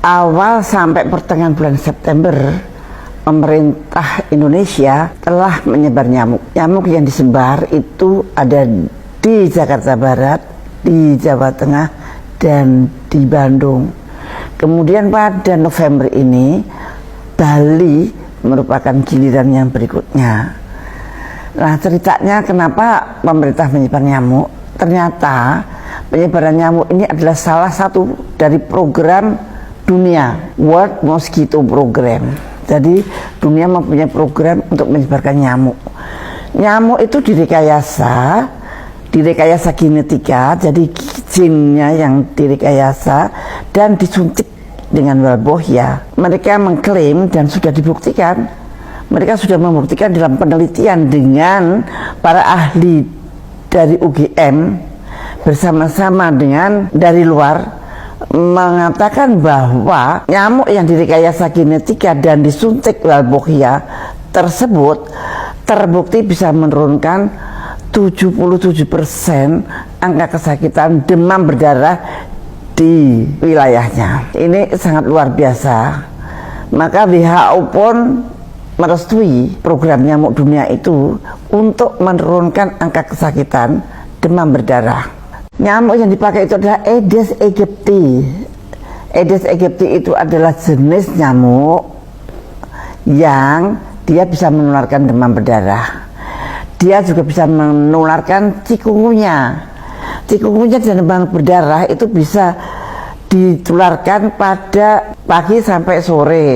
awal sampai pertengahan bulan September, pemerintah Indonesia telah menyebar nyamuk. Nyamuk yang disebar itu ada di Jakarta Barat, di Jawa Tengah, dan di Bandung. Kemudian pada November ini, Bali merupakan giliran yang berikutnya. Nah, ceritanya kenapa pemerintah menyebar nyamuk? Ternyata penyebaran nyamuk ini adalah salah satu dari program dunia, World Mosquito Program. Jadi dunia mempunyai program untuk menyebarkan nyamuk. Nyamuk itu direkayasa genetika, jadi jinnya yang direkayasa dan disuntik dengan Walbohia. Mereka mengklaim dan sudah dibuktikan, mereka sudah membuktikan dalam penelitian dengan para ahli dari UGM bersama-sama dengan dari luar, mengatakan bahwa nyamuk yang direkayasa genetika dan disuntik Walbohia tersebut terbukti bisa menurunkan 77% angka kesakitan demam berdarah di wilayahnya. Ini sangat luar biasa. Maka WHO pun merestui program nyamuk dunia itu untuk menurunkan angka kesakitan demam berdarah. Nyamuk yang dipakai itu adalah Aedes aegypti. Aedes aegypti itu adalah jenis nyamuk yang dia bisa menularkan demam berdarah. Dia juga bisa menularkan chikungunya. Chikungunya dan demam berdarah itu bisa ditularkan pada pagi sampai sore.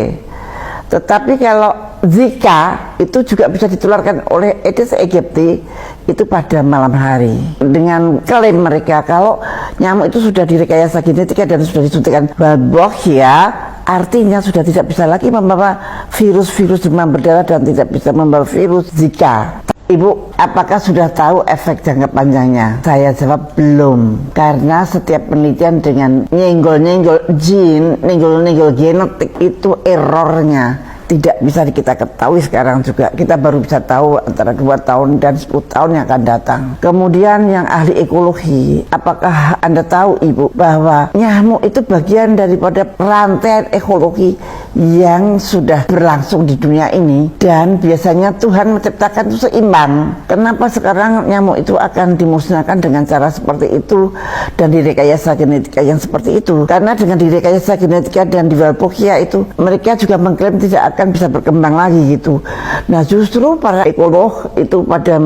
Tetapi kalau Zika itu juga bisa ditularkan oleh Aedes aegypti itu pada malam hari. Dengan klaim mereka kalau nyamuk itu sudah direkayasa genetika dan sudah disuntikkan Walbohia, artinya sudah tidak bisa lagi membawa virus-virus demam berdarah dan tidak bisa membawa virus Zika. Ibu, apakah sudah tahu efek jangka panjangnya? Saya jawab belum, karena setiap penelitian dengan nyenggol-nyenggol jin, nyenggol-nyenggol genetik itu errornya tidak bisa kita ketahui sekarang juga. Kita baru bisa tahu antara 2 tahun dan 10 tahun yang akan datang. Kemudian yang ahli ekologi, apakah Anda tahu Ibu bahwa nyamuk itu bagian daripada rantai ekologi yang sudah berlangsung di dunia ini, dan biasanya Tuhan menciptakan itu seimbang. Kenapa sekarang nyamuk itu akan dimusnahkan dengan cara seperti itu dan direkayasa genetika yang seperti itu? Karena dengan direkayasa genetika dan di Walbohia itu mereka juga mengklaim tidak akan bisa berkembang lagi gitu. Nah, justru para ekolog itu pada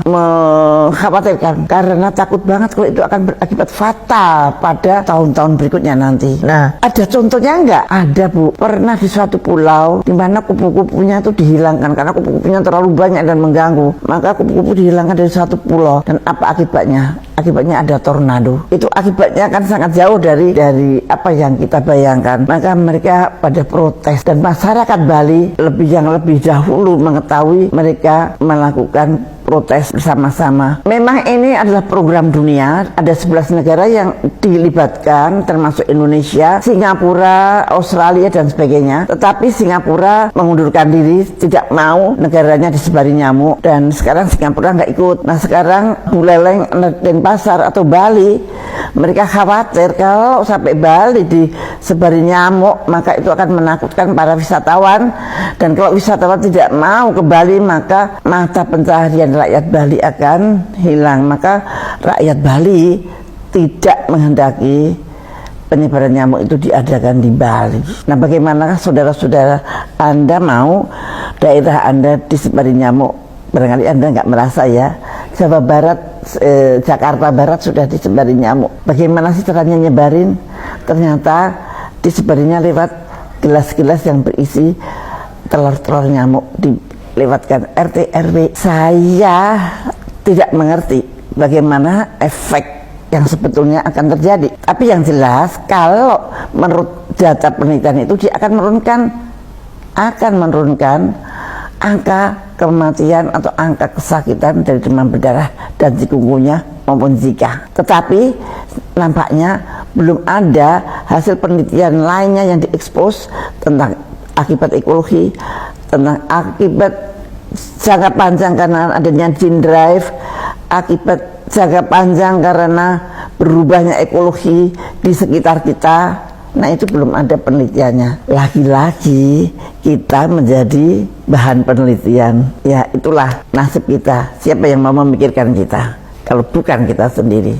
mengkhawatirkan karena takut banget kalau itu akan berakibat fatal pada tahun-tahun berikutnya nanti. Nah, ada contohnya enggak? Ada Bu, pernah di suatu pulau di mana kupu-kupunya itu dihilangkan karena kupu-kupunya terlalu banyak dan mengganggu. Maka kupu-kupu dihilangkan dari suatu pulau, dan apa akibatnya? Akibatnya ada tornado. Itu akibatnya kan sangat jauh dari apa yang kita bayangkan. Maka mereka pada protes, dan masyarakat Bali lebih dahulu mengetahui, mereka melakukan protes bersama-sama. Memang ini adalah program dunia, ada 11 negara yang dilibatkan termasuk Indonesia, Singapura, Australia dan sebagainya. Tetapi Singapura mengundurkan diri, tidak mau negaranya disebari nyamuk, dan sekarang Singapura nggak ikut. Nah, sekarang Buleleng, Denpasar atau Bali, mereka khawatir kalau sampai Bali disebari nyamuk, maka itu akan menakutkan para wisatawan, dan kalau wisatawan tidak mau ke Bali, maka mata pencaharian rakyat Bali akan hilang. Maka rakyat Bali tidak menghendaki penyebaran nyamuk itu diadakan di Bali. Nah, bagaimana saudara-saudara Anda mau daerah Anda disebari nyamuk? Barangkali Anda nggak merasa ya. Jawa Barat, Jakarta Barat sudah disebari nyamuk. Bagaimana sih caranya nyebarin? Ternyata disebarinya lewat gelas-gelas yang berisi telur-telur nyamuk, dilewatkan RT RW. Saya tidak mengerti bagaimana efek yang sebetulnya akan terjadi. Tapi yang jelas, kalau menurut data penelitian itu, dia akan menurunkan angka kematian atau angka kesakitan dari demam berdarah dan chikungunya maupun Zika. Tetapi nampaknya belum ada hasil penelitian lainnya yang diekspos tentang akibat ekologi, tentang akibat jangka panjang karena adanya gene drive, akibat jangka panjang karena berubahnya ekologi di sekitar kita. Nah itu belum ada penelitiannya. Lagi-lagi kita menjadi bahan penelitian. Ya itulah nasib kita. Siapa yang mau memikirkan kita kalau bukan kita sendiri?